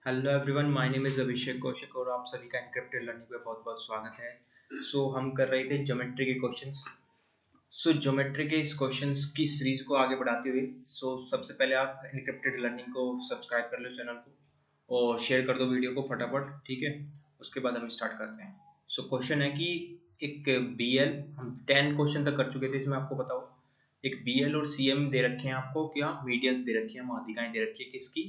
Hello everyone, my name is Abhishek Kaushik और आप सभी का एनक्रिप्टेड लर्निंग पे बहुत बहुत स्वागत है। हम कर रहे थे ज्योमेट्री के क्वेश्चंस। ज्योमेट्री के इस क्वेश्चंस की सीरीज को आगे बढ़ाते हुए सबसे पहले आप एनक्रिप्टेड लर्निंग को सब्सक्राइब कर लो चैनल को और शेयर कर दो वीडियो को फटाफट, ठीक है। उसके बाद हम स्टार्ट करते हैं। क्वेश्चन है कि एक बी एल, हम 10 क्वेश्चन तक कर चुके थे इसमें, आपको बताओ। एक बी एल और सी एम दे रखे हैं आपको, क्या मीडियंस दे रखी है, माध्यिकाएं दे रखी है किसकी,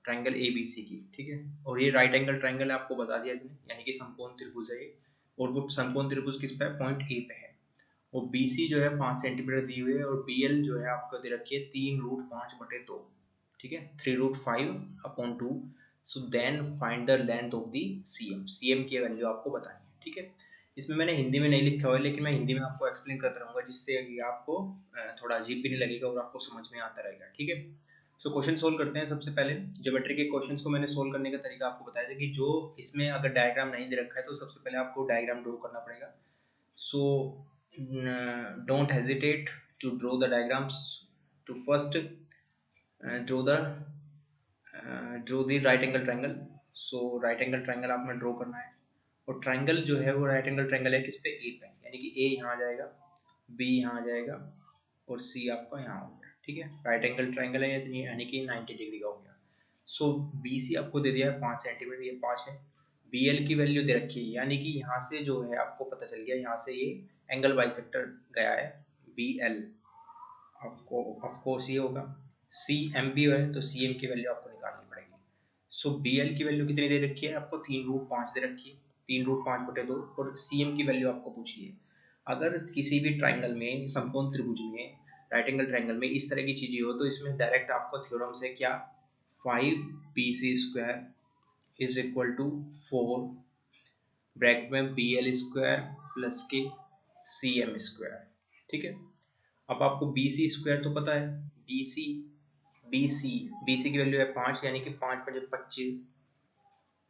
ट्रायंगल एबीसी की, ठीक है। और ये राइट एंगल ट्रायंगल है, आपको बता दिया इसने, यानी कि समकोण त्रिभुज है ये। और वो समकोण त्रिभुज किस पे है, पॉइंट ए पे है। और BC जो है 5 सेंटीमीटर दी हुई है और BL जो है आपको दे रखी है 3√5/2, ठीक है, 3√5/2। So then find the length of the CM की वैल्यू आपको बतानी है, ठीक है। इसमें मैंने हिंदी में नहीं लिखा हुआ है, लेकिन मैं हिंदी में आपको एक्सप्लेन करता रहूंगा, जिससे ये आपको थोड़ा अजीब भी नहीं लगेगा और आपको समझ में आता रहेगा, ठीक है। क्वेश्चन सोल्व करते हैं। सबसे पहले ज्योमेट्री के क्वेश्चंस को मैंने सोल्व करने का तरीका आपको बताया था कि जो इसमें अगर डायग्राम नहीं दे रखा है तो सबसे पहले आपको डायग्राम ड्रॉ करना पड़ेगा। So don't hesitate to draw the diagrams. To first draw the right angle triangle. Right angle triangle आपने ड्रॉ करना है। और ट्रायंगल जो है वो राइट एंगल ट्रायंगल है किस पे, ए पे, यानी कि ए यहाँ आ जाएगा, बी यहाँ आ जाएगा और सी आपका यहाँ हो गया, ठीक है। राइट एंगल ट्रायंगल है यानी कि 90 डिग्री का हो गया। बी सी आपको दे दिया है 5 सेंटीमीटर, ये 5 है। बी एल की वैल्यू दे रखी है, यानी कि यहाँ से जो है आपको पता चल गया, यहाँ से ये एंगल बाइसेक्टर गया है बी एल, आपको ऑफ कोर्स ये होगा। सी एम भी है तो सी एम की वैल्यू आपको निकालनी पड़ेगी। बी एल की वैल्यू कितनी दे रखी है आपको, 3√5 दे रखी है, 3√5/2। और सी एम की वैल्यू आपको पूछी है। अगर किसी भी ट्राइंगल में, समकोण त्रिभुज में, राइट एंगल ट्राइंगल में इस तरह की चीजें हो तो इसमें डायरेक्ट आपको थ्योरम से क्या, 5BC² is equal to 4 bracket में BL² प्लस के CM², ठीक है। अब आपको BC² तो पता है, BC BC BC की वैल्यू है 5, यानी कि 5×5 = 25,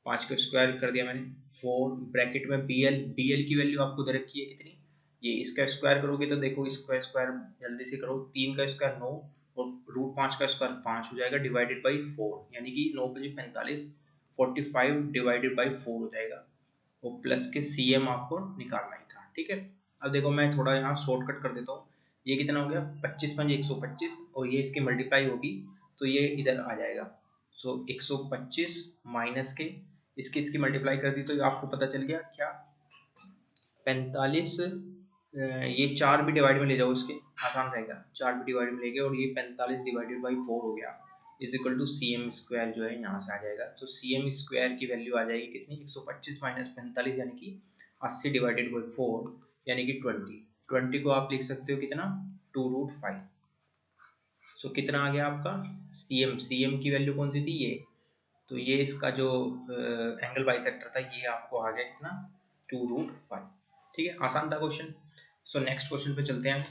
5 का स्क्वायर कर दिया मैंने, 4 ब्रैकेट में BL की वैल्यू आपको दे रखी है कितनी, ये इसका स्क्वायर करोगे तो देखो, इसका स्क्वायर जल्दी से करो, 3 का स्क्वायर 9 और √5 का स्क्वायर 5 हो जाएगा, डिवाइडेड बाई 4, यानी कि 9×5 = 45 डिवाइडेड बाई 4 हो जाएगा। और प्लस के CM आपको निकालना ही था, ठीक है। अब देखो मैं थोड़ा यहाँ शॉर्टकट कर देता हूँ। ये कितना हो गया, 25×125, और ये इसकी मल्टीप्लाई होगी तो ये इधर आ जाएगा। 125 माइनस के इसकी मल्टीप्लाई कर दी तो आपको पता चल गया क्या, 45। ये 4 भी डिवाइड में ले जाओ, इसके आसान रहेगा, 4 भी डिवाइड में ले गए और ये 45 डिवाइडेड बाई 4 हो गया, इज इक्वल टू CM² जो है यहाँ से आ जाएगा। तो CM² की वैल्यू आ जाएगी कितनी, 125 माइनस 45, यानी कि 80 डिवाइडेड बाई 4, यानी कि 20 को आप लिख सकते हो कितना, 2√5। कितना आ गया आपका CM की वैल्यू कौन सी थी, ये, तो ये इसका जो एंगल बाइसेक्टर था ये आपको आ गया कितना, 2√5, ठीक है। आसान था क्वेश्चन। नेक्स्ट क्वेश्चन पे चलते हैं।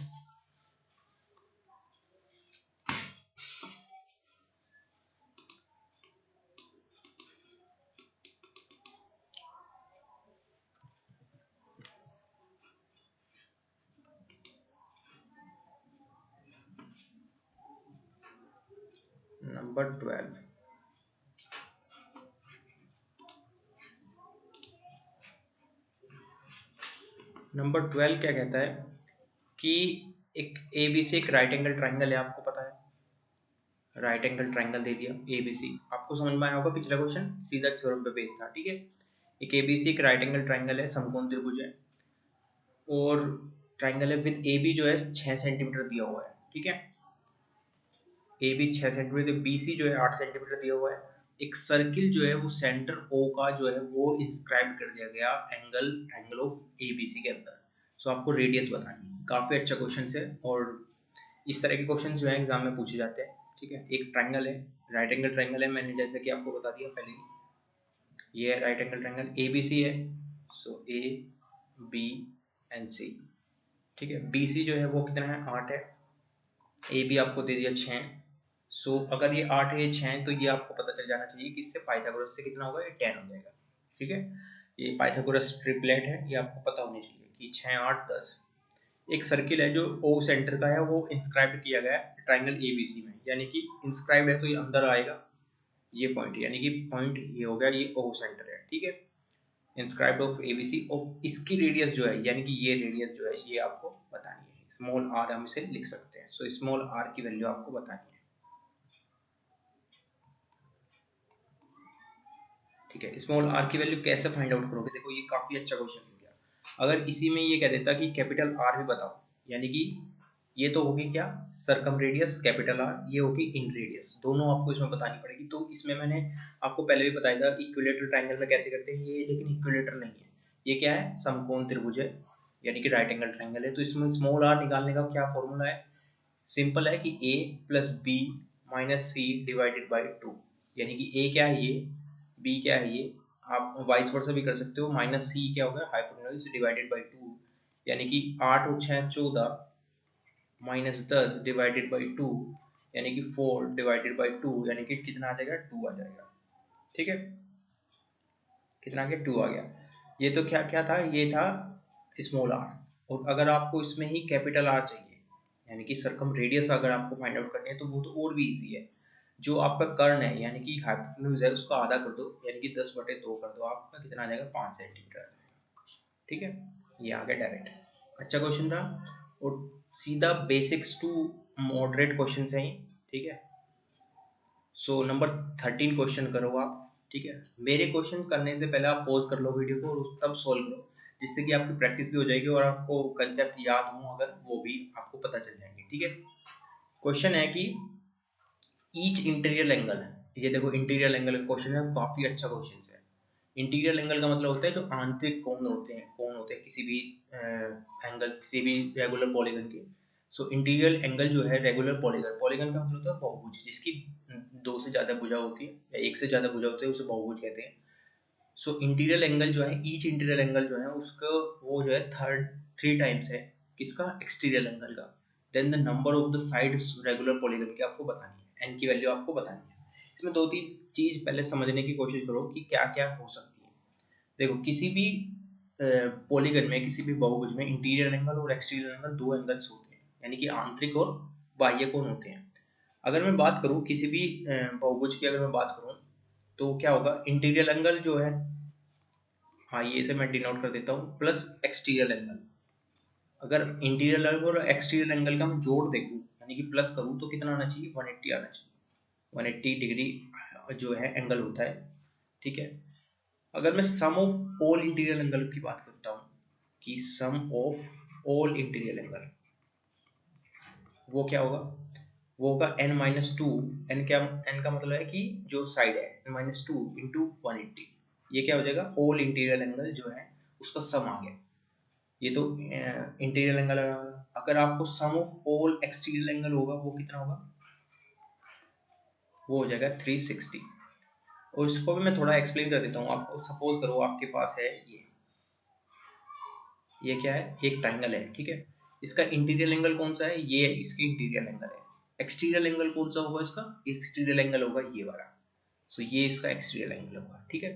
नंबर 12। नंबर 12 क्या कहता है कि एक ABC एक राइट एंगल ट्राइंगल है, आपको पता है, राइट एंगल ट्राइंगल दे दिया ABC, आपको समझ में आया होगा, पिछला क्वेश्चन सीधा थ्योरम पे बेस्ड था, ठीक है। एक ABC एक राइट एंगल ट्राइंगल है, समकोण त्रिभुज है, और ट्राइंगल है विद AB जो है 6 सेंटीमीटर दिया हुआ है, ठीक है। AB 6 सेंटीमीटर, BC जो है 8 सेंटीमीटर दिया हुआ है। एक सर्किल जो है वो सेंटर O का जो है वो इंस्क्राइब कर दिया गया एंगल ऑफ ABC के अंदर। आपको रेडियस बतानी है। काफी अच्छा क्वेश्चन है और इस तरह के क्वेश्चन जो है एग्जाम में पूछे जाते हैं, ठीक है। एक ट्राइंगल है, राइट एंगल ट्राइंगल है, मैंने जैसे कि आपको बता दिया पहले, ये राइट एंगल ट्राइंगल ABC है। A B and C, ठीक है। BC जो है वो कितना है, 8 है। AB आपको दे दिया 6। अगर ये 8 है, ये 6 है, तो ये आपको पता चल जाना चाहिए कि इससे पाइथागोरस से कितना होगा, ये 10 हो जाएगा, ठीक है। ये पाइथागोरस ट्रिपलेट है, ये आपको पता होनी चाहिए कि 6 8 10। एक सर्किल है जो O सेंटर का है, वो इंस्क्राइब किया गया है ट्राइंगल ABC में, यानी कि इंस्क्राइब है तो ये अंदर आएगा, ये पॉइंट, यानी कि पॉइंट ये हो गया, ये ओ सेंटर है, ठीक है, इंस्क्राइब्ड ऑफ एबीसी। और इसकी रेडियस जो है, यानी कि ये रेडियस जो है, ये आपको बतानी है। स्मॉल आर हम इसे लिख सकते हैं। सो स्मॉल आर की वैल्यू आपको बतानी है, ठीक है। स्मॉल आर की वैल्यू कैसे फाइंड आउट करोगे? देखो ये काफी अच्छा क्वेश्चन हो गया। अगर इसी में ये कह देता कि कैपिटल आर भी बताओ, यानी कि ये तो होगी क्या, सरकम रेडियस कैपिटल आर, ये होगी इन रेडियस, दोनों आपको इसमें बतानी पड़ेगी। तो इसमें मैंने आपको पहले भी बताया था इक्विलेटरल ट्रायंगल में कैसे करते हैं ये, लेकिन इक्विलेटर नहीं है, ये क्या है, समकोण त्रिभुज है, यानी कि राइट एंगल ट्रायंगल है। तो इसमें स्मॉल आर निकालने का क्या फॉर्मूला है? सिंपल है कि a plus B minus C divided by 2, यानी कि a क्या है, ये b क्या है, ये आप वाइस वर्सा भी कर सकते हो। माइनस सी क्या होगा, हाइपोटेन्यूज डिवाइडेड बाई 2, यानी कि 8 और 6 14 माइनस 10 डिवाइडेड बाई 2, यानी कि 4 डिवाइडेड बाई 2, यानी कि कितना आ जाएगा, 2 आ जाएगा, ठीक है। कितना आ गया, 2 आ गया। ये तो क्या क्या था, ये था स्मॉल आर। और अगर आपको इसमें ही कैपिटल आर चाहिए, यानी कि सरकम रेडियस अगर आपको फाइंड आउट करनी है, तो वो तो और भी इजी है। जो आपका कर्ण है, यानी कि हाइपोटेन्यूज है, उसका आधा कर दो, यानी कि 10/2 कर दो, आपका कितना आ जाएगा, 5 सेंटीमीटर, ठीक है। ये आ गया डायरेक्ट, अच्छा क्वेश्चन था। और सीधा बेसिक्स टू मॉडरेट क्वेश्चन है ये, ठीक है। सो नंबर 13 क्वेश्चन करो आप, ठीक है। मेरे क्वेश्चन करने से पहले आप पॉज कर लो वीडियो को और तब सॉल्व करो, जिससे कि आपकी प्रैक्टिस भी हो जाएगी और आपको कंसेप्ट याद हो अगर, वो भी आपको पता चल जाएंगे, ठीक है। क्वेश्चन है कि ईच इंटीरियर एंगल है, ये देखो इंटीरियर एंगल का क्वेश्चन है, काफी अच्छा क्वेश्चन है। इंटीरियर एंगल का मतलब होता है जो आंतरिक कोण होते हैं किसी भी एंगल, किसी भी रेगुलर पॉलीगन के। सो इंटीरियर एंगल जो है रेगुलर पॉलीगन, पॉलीगन का मतलब होता है बहुभुज, जिसकी दो से ज्यादा भुजा होती है या एक से ज्यादा भुजा होती है, उसे बहुभुज कहते हैं। सो इंटीरियर एंगल जो है, ईच इंटीरियर एंगल जो है उसका, वो जो है थर्ड 3 टाइम्स है किसका, एक्सटीरियर एंगल का। Then the number of the sides regular polygon की आपको बतानी है, एन की वैल्यू आपको बतानी है। इसमें 2-3 चीज पहले समझने की कोशिश करो कि क्या क्या हो सकती है। देखो किसी भी पॉलीगन में, किसी भी बहुभुज में इंटीरियर एंगल और एक्सटीरियर एंगल दो एंगल्स होते हैं, यानी कि आंतरिक और बाह्य कोण होते हैं। अगर मैं बात करूं किसी भी बहुभुज की, अगर मैं बात करूं तो क्या होगा, इंटीरियर एंगल जो है, हाँ ये इसे मैं डिनोट कर देता हूँ, प्लस एक्सटीरियर एंगल। अगर इंटीरियर एंगल और एक्सटीरियर एंगल का मैं जोड़ देखूं, यानी कि प्लस करूं, तो कितना आना चाहिए, 180 आना चाहिए। 180 डिग्री जो है एंगल होता है, ठीक है। अगर मैं सम ऑफ ऑल इंटीरियर एंगल की बात करता हूँ, कि सम ऑफ ऑल इंटीरियर एंगल, वो क्या होगा, वो होगा n-2। n क्या, n का मतलब है कि जो साइड है, n-2 इंटू 180, ये क्या हो जाएगा, ऑल इंटीरियर एंगल जो है उसका सम आ गया। ये तो इंटीरियर एंगल। अगर आपको सम ऑफ ऑल एक्सटीरियर एंगल होगा, वो कितना होगा, वो हो जाएगा 360। और इसको भी मैं थोड़ा एक्सप्लेन कर देता हूँ आपको। सपोज करो आपके पास है ये क्या है, एक ट्रायंगल है, ठीक है। इसका इंटीरियर एंगल कौन सा है, ये इसकी इंटीरियर एंगल है। एक्सटीरियर एंगल कौन सा होगा इसका, एक्सटीरियर एंगल होगा ये वाला। सो ये इसका एक्सटीरियर एंगल होगा, ठीक है।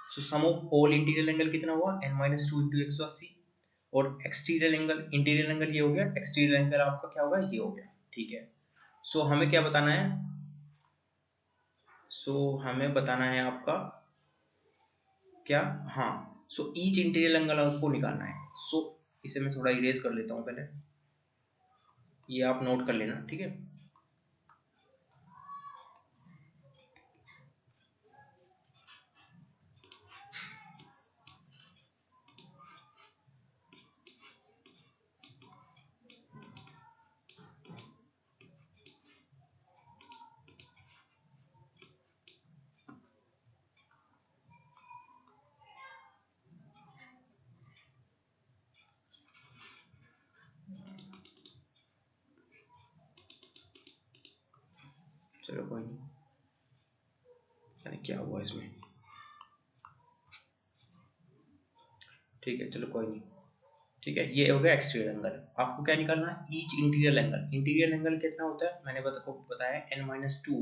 सो सम ऑफ ऑल इंटीरियर एंगल कितना हुआ, n-2 इंटू 180। और एक्सटीरियर एंगल, इंटीरियर एंगल ये हो गया, एक्सटीरियर एंगल आपका क्या होगा, ये हो गया, ठीक है। सो हमें क्या बताना है, सो हमें बताना है आपका क्या, हाँ। सो ईच इंटीरियर एंगल आपको निकालना है। सो इसे मैं थोड़ा इरेज कर लेता हूँ पहले, ये आप नोट कर लेना, ठीक है। चलो कोई नहीं, यानी क्या हुआ इसमें, ठीक है, चलो कोई नहीं, ठीक है। ये हो गया एक्सटीरियर एंगल। आपको क्या निकालना है, each interior angle. Interior angle कितना होता है, मैंने को बताया n-2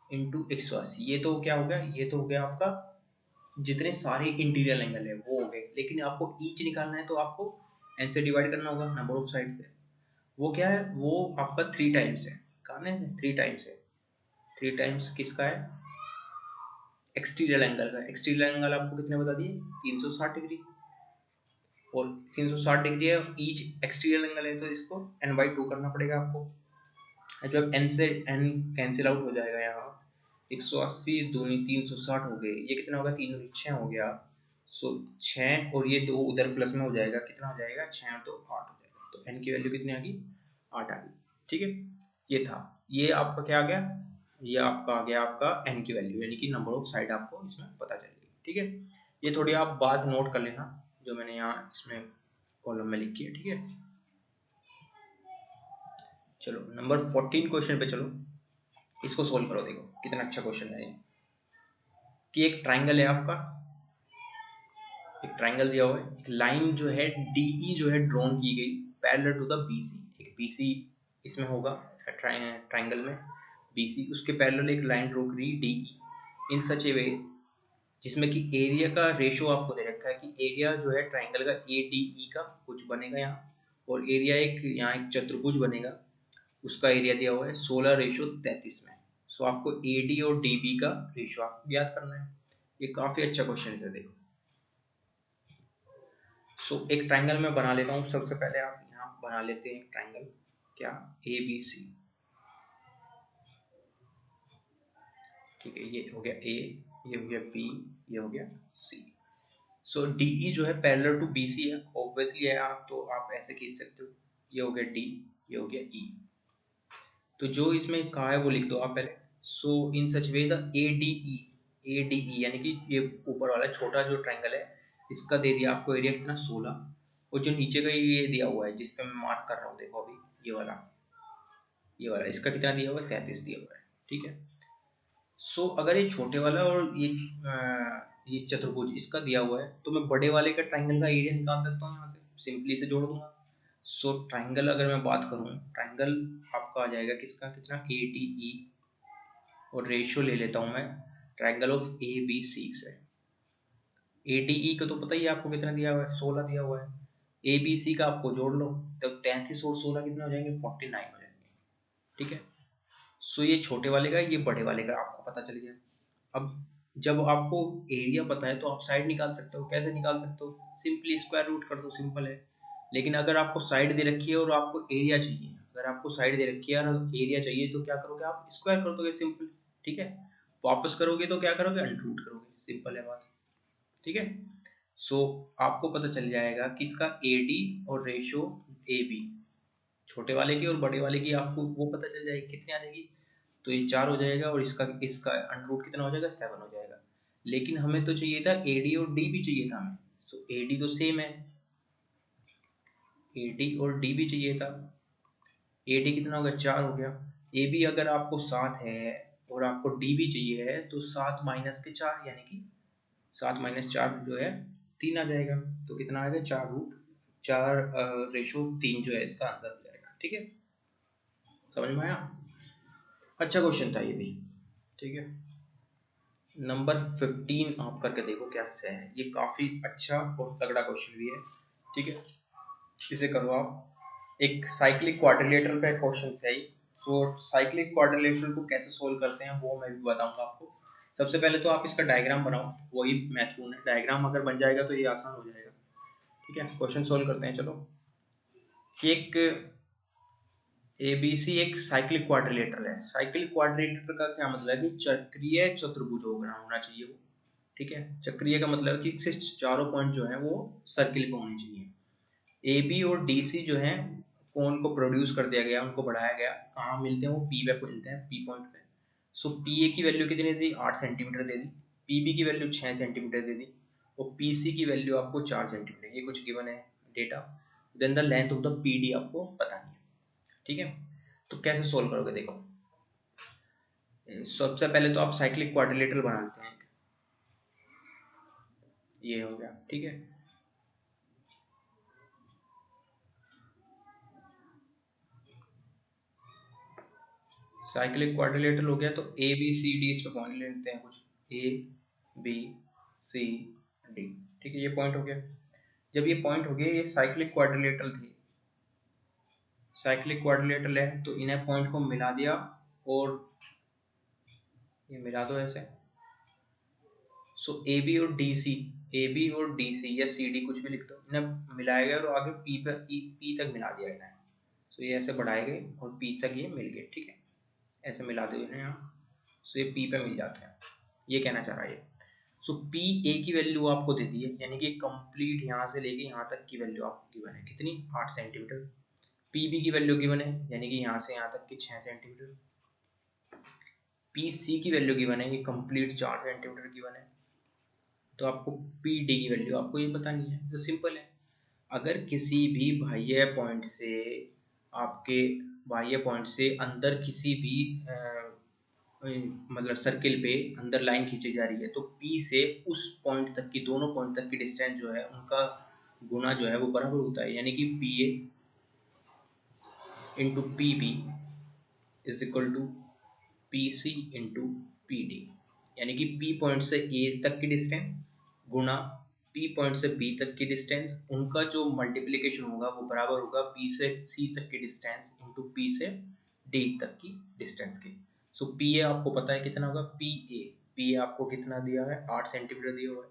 इंटू 180। ये तो क्या हो गया, ये तो हो गया आपका जितने सारे इंटीरियर एंगल है वो हो गए। लेकिन आपको ईच निकालना है, तो आपको n से डिवाइड करना होगा, नंबर ऑफ साइड से। वो क्या है, वो आपका 3 टाइम्स है, कहा ना 3 टाइम्स है, 3 टाइम्स किसका है, एक्सटीरियर एंगल का, एक्सटीरियर एंगल आपको कितने बता दिए 360 डिग्री, और 360 डिग्री है ईच एक्सटीरियर एंगल है, तो इसको n/2 करना पड़ेगा आपको। जब n से n कैंसिल आउट हो जाएगा यहाँ, 180 दूनी 360 हो गए, ये कितना होगा 3 दूनी 6 हो गया, सो 6 और ये 2 उधर प्लस में हो जाएगा, कितना हो जाएगा 6 और 2 8 हो जाएगा, तो n की वैल्यू कितनी आ गई 8 आ गई। ठीक है, ये था, ये आपका क्या आ गया, ये आपका आ गया आपका n की वैल्यू, यानी कि नंबर ऑफ साइड आपको इसमें पता चल गई। ठीक है, ये थोड़ी आप बात नोट कर लेना जो मैंने यहाँ इसमें कॉलम में लिखी है। ठीक है, चलो नंबर 14 क्वेश्चन पे चलो, इसको सोल्व करो, देखो कितना अच्छा क्वेश्चन है ये। कि एक ट्राइंगल है आपका, एक ट्राइंगल दिया हुआ है, एक लाइन जो है DE जो है ड्रॉन की गई पैरेलल टू द BC, एक BC इसमें होगा ट्राइंगल में, BC उसके पैरेलल एक लाइन ड्रॉ करी DE इन सच ए वे, जिसमें कि एरिया का रेशो आपको दे रखा है कि एरिया जो है ट्राइंगल का ADE का कुछ बनेगा यहाँ, और एरिया एक यहाँ एक चतुर्भुज बनेगा, उसका एरिया दिया हुआ है 16:33 में। सो आपको AD और DB का रेशो आपको याद करना है। ये काफी अच्छा क्वेश्चन है, देखो। सो एक ट्राइंगल मैं बना लेता हूँ, सबसे पहले आप यहाँ बना लेते हैं एक ट्राइंगल, क्या ABC। ठीक है, ये हो गया A, ये हो गया B, ये हो गया C। सो DE जो है पैरेलल टू BC है, ऑब्वियसली है, आप तो आप ऐसे खींच सकते हो, ये हो गया D, ये हो गया E। तो जो इसमें कहा है वो लिख दो आप पहले। सो इन सच वे द ADE यानी कि ये ऊपर वाला छोटा जो ट्राइंगल है, इसका दे दिया आपको एरिया कितना 16, और जो नीचे का ये दिया हुआ है जिस पे मैं मार्क कर रहा हूँ, देखो अभी ये वाला इसका कितना दिया हुआ है 33 दिया हुआ है। ठीक है, सो अगर ये छोटे वाला और ये चतुर्भुज इसका दिया हुआ है, तो मैं बड़े वाले का ट्राइंगल का एरिया निकाल सकता हूँ यहाँ से, सिंपली से जोड़ दूंगा। सो ट्राइंगल अगर मैं बात करूँ, ट्राइंगल आपका आ जाएगा किसका कितना ADE, और रेशियो ले लेता हूँ मैं ट्राइंगल ऑफ ABC से। ADE का तो पता ही है आपको कितना दिया हुआ है 16 दिया हुआ है, ABC का आपको जोड़ लो, तब 33 और 16 कितने हो जाएंगे 49 हो जाएंगे। ठीक है, सो ये छोटे वाले का ये बड़े वाले का आपको पता चल गया। अब जब आपको एरिया पता है तो आप साइड निकाल सकते हो, कैसे निकाल सकते हो, सिंपली स्क्वायर रूट कर दो, सिंपल है। लेकिन अगर आपको साइड दे रखी है और आपको एरिया चाहिए, अगर आपको साइड दे रखी है और एरिया चाहिए, तो क्या करोगे आप स्क्वायर कर दोगे, सिंपल। ठीक है, वापस करोगे तो क्या करोगे अंडर रूट करोगे, सिंपल है बात। ठीक है, सो आपको पता चल जाएगा कि इसका AD और रेशियो AB, छोटे वाले की और बड़े वाले की आपको वो पता चल जाएगी, कितनी आ जाएगी, तो ये 4 हो जाएगा, और इसका इसका अंडर रूट कितना हो जाएगा 7 हो जाएगा। लेकिन हमें तो चाहिए था AD और DB चाहिए था हमें, सो AD तो सेम है, AD और DB चाहिए था, AD कितना हो गया 4 हो गया, AB अगर आपको 7 है और आपको DB चाहिए है, तो 7 माइनस के 4 यानी कि 7 माइनस 4 जो है 3 आ जाएगा, तो कितना आएगा 4/4 जो है इसका आंसर हो जाएगा। ठीक है, समझ में आया, अच्छा क्वेश्चन था ये भी। ठीक है, नंबर 15 आप करके देखो क्या से है, ये काफी अच्छा और तगड़ा क्वेश्चन भी है। ठीक है, इसे करो आप, एक साइक्लिक क्वाड्रिलेटरल का क्वेश्चन है। तो साइक्लिक क्वाड्रिलेटरल को कैसे सोल्व करते हैं वो मैं भी बताऊंगा आपको। सबसे पहले तो आप इसका डायग्राम बनाओ, वही महत्वपूर्ण है, डायग्राम अगर बन जाएगा तो ये आसान हो जाएगा। ठीक है, क्वेश्चन सोल्व करते हैं चलो। कि एक ABC एक साइक्लिक क्वाड्रिलेटरल है, साइक्लिक क्वाड्रिलेटरल का क्या मतलब है कि चक्रीय चतुर्भुज होना चाहिए वो। ठीक है, चक्रीय का मतलब कि सिर्फ चारों पॉइंट जो है वो सर्किल पे होने चाहिए। AB और DC जो है कोण को प्रोड्यूस कर दिया गया, उनको बढ़ाया गया, कहाँ मिलते हैं वो P पे मिलते हैं, P पॉइंट पे। सो PA की वैल्यू कितनी दे दी 8 सेंटीमीटर दे दी, PB की वैल्यू 6 सेंटीमीटर दे दी, और PC की वैल्यू आपको 4 सेंटीमीटर, ये कुछ गिवन है data. Then the length of the PD आपको पता नहीं है। ठीक है, तो कैसे सोल्व करोगे देखो, सबसे पहले तो आप साइक्लिक क्वाड्रिलेटरल बना लेते हैं, ये हो गया। ठीक है, साइक्लिक क्वाड्रिलेटरल हो गया, तो ABCD इस पे पॉइंट ले लेते हैं, कुछ ABCD। ठीक है, ये पॉइंट हो गया। जब ये पॉइंट हो गया, ये साइक्लिक क्वाड्रिलेटरल थी, साइक्लिक क्वाड्रिलेटरल है, तो इन्हें पॉइंट को मिला दिया, और ये मिला दो ऐसे, सो ए बी और डी सी या सी डी कुछ भी लिख दो, इन्हें मिलाया गया और आगे पी तक मिला दिया इन्हें। सो ये ऐसे बढ़ाए गए और पी तक ये मिल गए, ठीक है, ऐसे मिला दो इन्हें यहाँ। सो ये पी पे मिल जाते हैं, ये कहना चाह रहा है ये। सो पी ए की वैल्यू आपको दे दी है, यानी कि कंप्लीट यहाँ से लेके यहाँ तक की वैल्यू आपको गिवन है, कितनी, 8 सेंटीमीटर। पी बी की वैल्यू गिवन है, यानी कि यहाँ से यहाँ तक की 6 सेंटीमीटर। पी सी की वैल्यू गिवन है, ये कंप्लीट 4 सेंटीमीटर गिवन है। तो आपको पी डी की वैल्यू आपको ये बतानी है, तो सिंपल है। अगर किसी भी बाह्य पॉइंट से आपके बाह्य पॉइंट से अंदर किसी भी मतलब सर्किल पे अंदर लाइन खींची जा रही है, तो P से उस पॉइंट तक की, दोनों पॉइंट तक की डिस्टेंस जो है उनका गुना जो है वो बराबर होता है, यानी कि P A into P B is equal to P C into P D, यानी कि P पॉइंट से A तक की डिस्टेंस गुना P पॉइंट से B तक की डिस्टेंस, उनका जो मल्टीप्लिकेशन होगा वो बराबर होगा P से C तक की डिस्टेंस इंटू P से D तक की डिस्टेंस के। सो पी ए आपको पता है कितना होगा, पी ए आपको कितना दिया है, 8 सेंटीमीटर दिया हुआ है।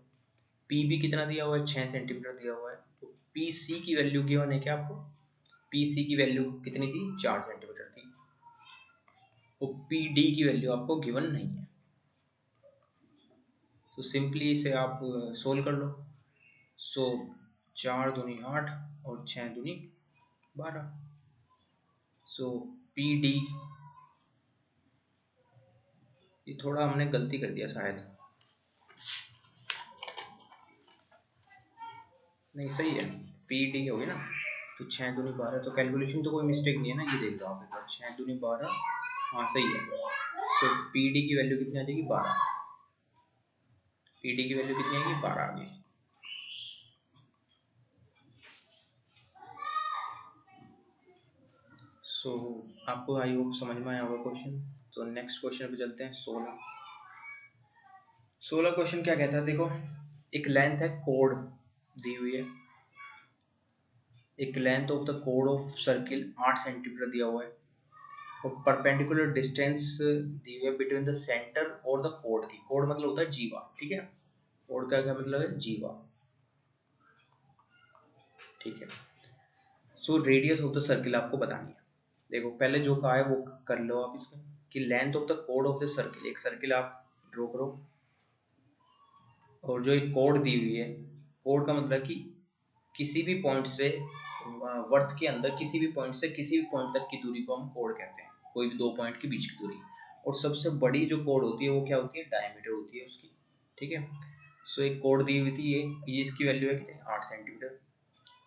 पी बी कितना दिया हुआ है, 6 सेंटीमीटर दिया हुआ है। तो पी सी की वैल्यू गिवन है क्या आपको, पी सी की वैल्यू कितनी थी, 4 सेंटीमीटर थी। और पी डी की वैल्यू आपको गिवन नहीं है। तो सिंपली इसे आप सोल्व कर लो। सो 4 दूनी 8 और 6 दूनी 12। सो पी डी, ये थोड़ा हमने गलती कर दिया शायद, नहीं सही है, पी डी होगी ना। तो 6 दूनी 12, तो कैलकुलेशन तो कोई मिस्टेक नहीं है ना, ये देख लो आप एक बार, 6 दूनी 12, हाँ सही है। सो पी डी की वैल्यू कितनी आ जाएगी, 12। पी डी की वैल्यू कितनी आएगी, 12 आ गई। सो आपको आई होप समझ में आया होगा क्वेश्चन। तो नेक्स्ट क्वेश्चन पे चलते हैं, 16 क्वेश्चन क्या कहता है, देखो एक लेंथ है, कोड दी हुई है, एक length of the code of circle 8 centimetre दिया हुआ है, और परपेंडिकुलर डिस्टेंस दी हुई है बिटवीन द सेंटर और द कोड की। कोड मतलब होता है जीवा, ठीक है, कोड का क्या मतलब है, जीवा, ठीक है। So radius of the circle आपको बतानी है। देखो पहले जो कहा है वो कर लो आप इसमें, कि length of the code of the circle, एक सर्किल आप ड्रॉ करो, और जो एक कोड दी हुई है, कोड का मतलब कि किसी भी पॉइंट से वर्थ के अंदर किसी भी पॉइंट से किसी भी पॉइंट तक की दूरी को हम कोड कहते हैं, कोई भी दो पॉइंट के बीच की दूरी। और सबसे बड़ी जो कोड होती है वो क्या होती है, डायमीटर होती है उसकी, ठीक है। सो एक कोड दी हुई थी, ये इसकी वैल्यू है कितनी, 8 सेंटीमीटर,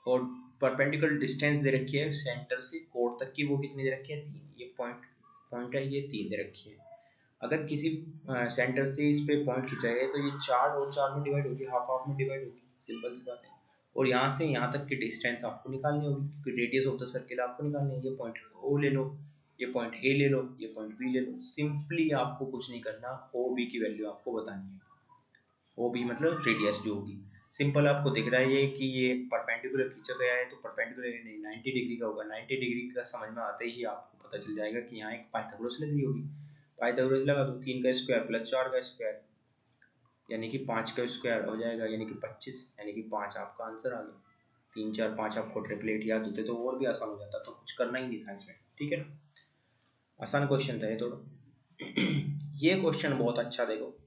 और परपेंडिकुलर डिस्टेंस दे रखी है सेंटर से कोड तक की, वो कितनी दे रखी है, 3। ये पॉइंट पॉइंट है, ये 3 दे रखी है। अगर किसी सेंटर से इस पे पॉइंट खिंचाया है, तो ये 4 और 4 में डिवाइड होगी, हाफ हाफ में डिवाइड होगी, सिंपल सी बात है। और यहाँ से यहाँ तक की डिस्टेंस आपको निकालनी होगी, क्योंकि रेडियस ऑफ द सर्किल आपको निकालनी है। ये पॉइंट ओ ले लो, ये पॉइंट ए ले लो, ये पॉइंट बी ले लो। सिंपली आपको कुछ नहीं करना, ओ बी की वैल्यू आपको बतानी है। ओ बी मतलब रेडियस जो होगी। सिंपल आपको दिख रहा है ये कि ये परपेंडिकुलर खींचा गया है, तो परपेंडिकुलर नहीं 90 डिग्री का होगा। 90 डिग्री का समझ में आते ही आपको पता चल जाएगा कि यहाँ एक पाइथागोरस लग रही होगी। पाइथागोरस लगा दो, 3 का स्क्वायर प्लस 4 का स्क्वायर, यानी कि 5 का स्क्वायर हो जाएगा, यानी कि 25, यानी कि 5 आपका आंसर आ गया। 3 4 5 आपको ट्रिपलेट याद होते तो और भी आसान हो जाता, तो कुछ करना ही नहीं था इसमें, ठीक है ना। आसान क्वेश्चन था ये थोड़ा। ये क्वेश्चन बहुत अच्छा, देखो,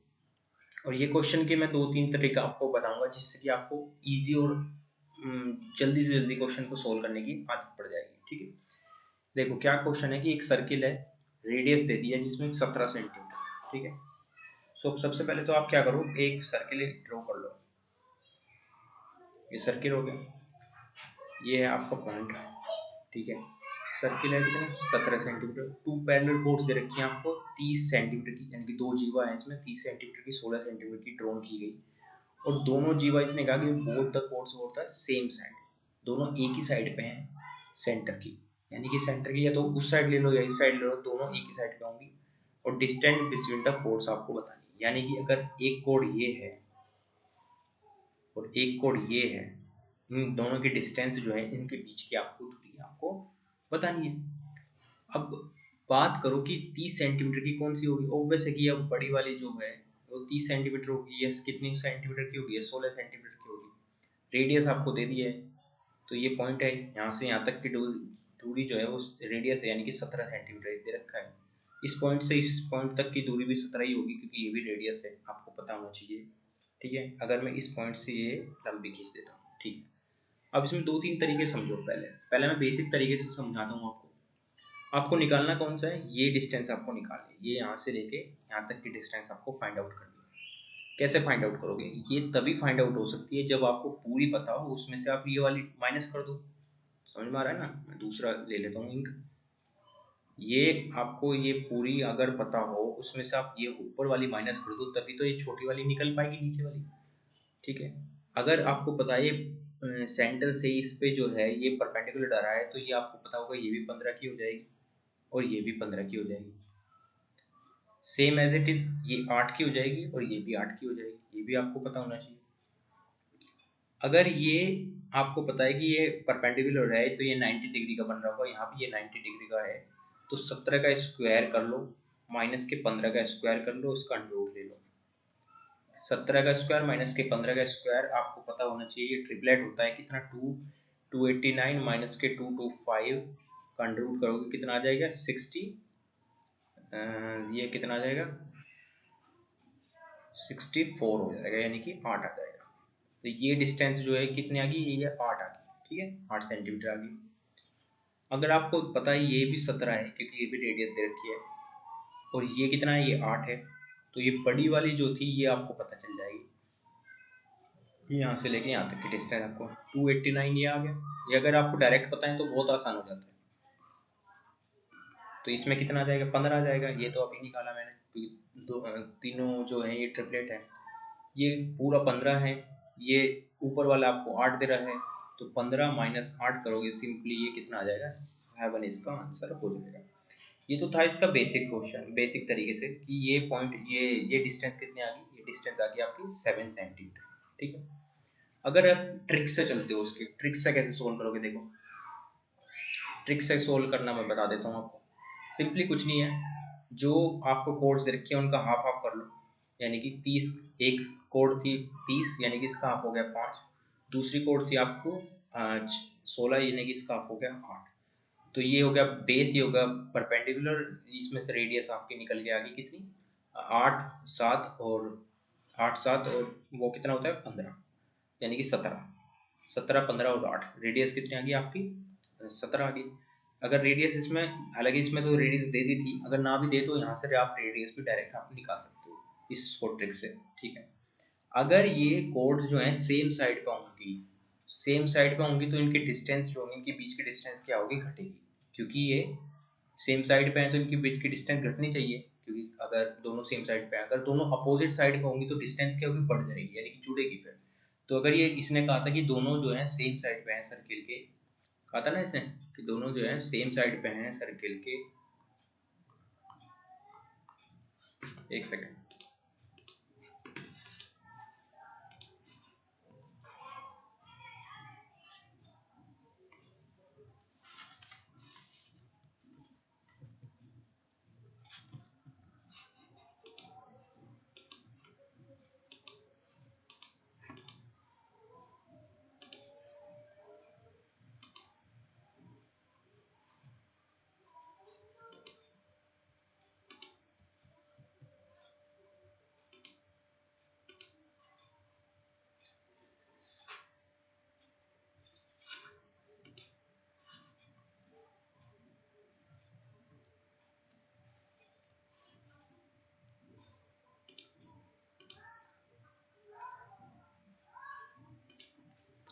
और ये क्वेश्चन के मैं 2-3 तरीका आपको बताऊंगा, जिससे कि आपको इजी और जल्दी से जल्दी क्वेश्चन को सोल्व करने की आदत पड़ जाएगी, ठीक है। देखो क्या क्वेश्चन है, कि एक सर्किल है, रेडियस दे दी है जिसमें 17 सेंटीमीटर, ठीक है। सो सबसे पहले तो आप क्या करो, एक सर्किल ड्रॉ कर लो। ये सर्किल हो गया, ये है आपका पॉइंट, ठीक है। सर्किल है कितने, 17 सेंटीमीटर। 2 पैरेलल कोर्ड्स दे रखी हैं आपको 30 सेंटीमीटर की, यानी कि 2 जीवा है इसमें, 30 सेंटीमीटर की 16 सेंटीमीटर की ड्रॉन की गई। और दोनों जीवा इसने कहा कि बोथ द कोर्ड्स होता है सेम साइड, दोनों एक ही साइड पे हैं सेंटर की, यानी कि सेंटर की या तो उस साइड ले लो या इस साइड ले लो, दोनों एक ही साइड पे होंगी। और डिस्टेंस बिटवीन द कोर्ड्स आपको बतानी है, यानी कि अगर एक कोड ये है और एक कोड ये है, इन दोनों की डिस्टेंस जो है, इनके बीच की आपको दूरी आपको बतानी है। अब बात करो कि 30 सेंटीमीटर की कौन सी होगी, ऑब्वियस है कि अब बड़ी वाली जो है वो 30 सेंटीमीटर होगी। यस, कितनी सेंटीमीटर की होगी? 16 सेंटीमीटर की होगी। रेडियस आपको दे दिया है, तो ये पॉइंट है, यहाँ से यहाँ तक की दूरी जो है वो रेडियस है, यानी कि 17 सेंटीमीटर दे रखा है। इस पॉइंट से इस पॉइंट तक की दूरी भी 17 ही होगी, क्योंकि ये भी रेडियस है, आपको पता होना चाहिए। ठीक है, अगर मैं इस पॉइंट से ये लंबी खींच देता हूँ। ठीक है, अब इसमें 2-3 तरीके समझो। पहले मैं बेसिक तरीके से समझाता हूँ आपको। आपको निकालना कौन सा है? ये डिस्टेंस आपको निकालना है, ये यहाँ से लेके यहाँ तक की डिस्टेंस आपको फाइंड आउट करनी है। कैसे फाइंड आउट करोगे? ये तभी फाइंड आउट हो सकती है जब आपको पूरी पता हो, उसमें से आप ये वाली माइनस कर दो। समझ में आ रहा है ना? मैं दूसरा ले लेता हूँ इंक। ये आपको ये पूरी अगर पता हो, उसमें से आप ये ऊपर वाली माइनस कर दो, तभी तो ये छोटी वाली निकल पाएगी, नीचे वाली। ठीक है, अगर आपको पता है ये सेंटर से इस पे जो है ये परपेंडिकुलर आ रहा है, तो ये आपको पता होगा ये भी 15 की हो जाएगी और ये भी 15 की हो जाएगी। सेम एज इट इज ये 8 की हो जाएगी और ये भी 8 की हो जाएगी, ये भी आपको पता होना चाहिए। अगर ये आपको पता है कि ये परपेंडिकुलर है, तो ये 90 डिग्री का बन रहा होगा, यहाँ पे ये 90 डिग्री का है, तो 17 का स्क्वायर कर लो माइनस के 15 का स्क्वायर कर लो, उसका अंडर ले लो। 17 का स्क्वायर माइनस के 15 का स्क्वायर आपको पता होना चाहिए, ये ट्रिपलेट होता है कितना? 289 माइनस के 225 का अंडर रूट करोगे कितना आ जाएगा? 60। ये कितना आ जाएगा? 64 हो जाएगा, यानी कि 8 आ जाएगा। तो ये डिस्टेंस जो है कितनी आ गई? ये 8 आ गई। ठीक है, 8 सेंटीमीटर आ गई। अगर आपको पता है ये भी 17 है, क्योंकि ये भी रेडियस दे रखी है, और ये कितना है? ये 8 है, तो ये बड़ी वाली जो थी ये आपको पता चल जाएगी। यहाँ से लेके यहाँ तक की डिस्टेंस आपको 289 ये आ गया। ये अगर आपको डायरेक्ट पता है तो बहुत आसान हो जाता है। तो इसमें कितना आ जाएगा? 15 आ जाएगा। ये तो अभी निकाला मैंने, तीनों जो है ये ट्रिपलेट है, ये पूरा 15 है। ये ऊपर वाला आपको 8 दे रहा है, तो 15 माइनस 8 करोगे सिंपली ये कितना आ जाएगा? 7 इसका आंसर हो जाएगा। ये तो था इसका बेसिक क्वेश्चन, बेसिक तरीके से कि ये पॉइंट ये डिस्टेंस कितनी आ गई? ये डिस्टेंस आ गई आपकी 7 सेंटीमीटर। ठीक है, अगर आप ट्रिक से चलते हो, उसके ट्रिक से कैसे सोल्व करोगे? देखो, ट्रिक से सोल्व करना मैं बता देता हूँ आपको। सिंपली कुछ नहीं है, जो आपको कोड्स दे रखी है उनका हाफ हाफ कर लो, यानी कि 30, एक कोड थी 30, यानी कि इसका हाफ हो गया 5। दूसरी कोड थी आपको 16, यानी कि इसका हाफ हो गया 8। तो ये हो गया बेस, ये होगा परपेंडिकुलर, इसमें से रेडियस आपकी निकल के आ गई कितनी? 8 7 और 8 7 और वो कितना होता है? 15, यानी कि 17। 17 15 और 8, रेडियस कितनी आ गई आपकी? 17 आ गई। अगर रेडियस इसमें, हालांकि इसमें तो रेडियस दे दी थी, अगर ना भी दे तो यहाँ से आप रेडियस भी डायरेक्ट आप निकाल सकते हो इस कोड ट्रिक से। ठीक है, अगर ये कोड जो है सेम साइड पे होंगी, सेम साइड पे होंगी, तो इनके डिस्टेंस जो होंगे, इनके बीच की डिस्टेंस क्या होगी? घटेगी, क्योंकि ये सेम साइड पे है तो इनके बीच की डिस्टेंस घटनी चाहिए, क्योंकि अगर दोनों सेम साइड पे हैं, अगर दोनों अपोजिट साइड पे होंगी तो डिस्टेंस क्या होगी? बढ़ जाएगी, यानी कि जुड़ेगी फिर। तो अगर ये इसने कहा था कि दोनों जो है सेम साइड पे हैं सर्किल के, कहा था ना इसने कि दोनों जो है सेम साइड पे हैं सर्किल के। एक सेकेंड,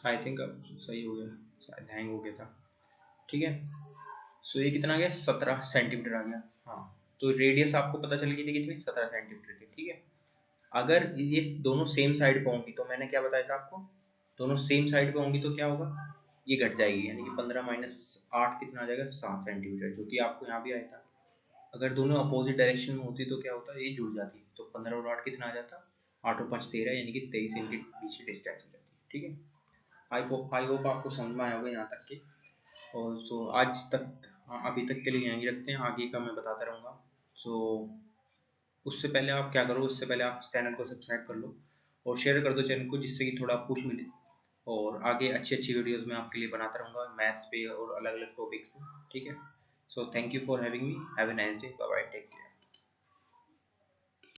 आई थिंक अब सही हो गया, शायद हैंग हो गया था। ठीक है, सो ये कितना आ गया? 17 सेंटीमीटर आ गया। हाँ, तो रेडियस आपको पता चल गई थी कितनी? 17 सेंटीमीटर की। ठीक है, अगर ये दोनों सेम साइड पे होंगी, तो मैंने क्या बताया था आपको? दोनों सेम साइड पे होंगी तो क्या होगा? ये घट जाएगी, यानी कि 15 माइनस 8 कितना आ जाएगा? 7 सेंटीमीटर, जो कि आपको यहाँ भी आया था। अगर दोनों अपोजिट डायरेक्शन में होती तो क्या होता? ये जुड़ जाती, तो 15 और 8 कितना आ जाता? 8 और 5 13, यानी कि 23 इनके बीच की डिस्टेंस हो जाती। ठीक है, आई होप आपको समझ में आया होगा यहाँ तक के। और सो आज तक, हाँ, अभी तक के लिए यहीं रखते हैं, आगे का मैं बताता रहूँगा। सो उससे पहले आप क्या करो, उससे पहले आप चैनल को सब्सक्राइब कर लो और शेयर कर दो चैनल को, जिससे कि थोड़ा पुश मिले और आगे अच्छी अच्छी वीडियोस मैं आपके लिए बनाता रहूँगा मैथ्स पे और अलग अलग टॉपिक्स पे, ठीक है। So thank you for having me, have a nice day, bye bye, take care.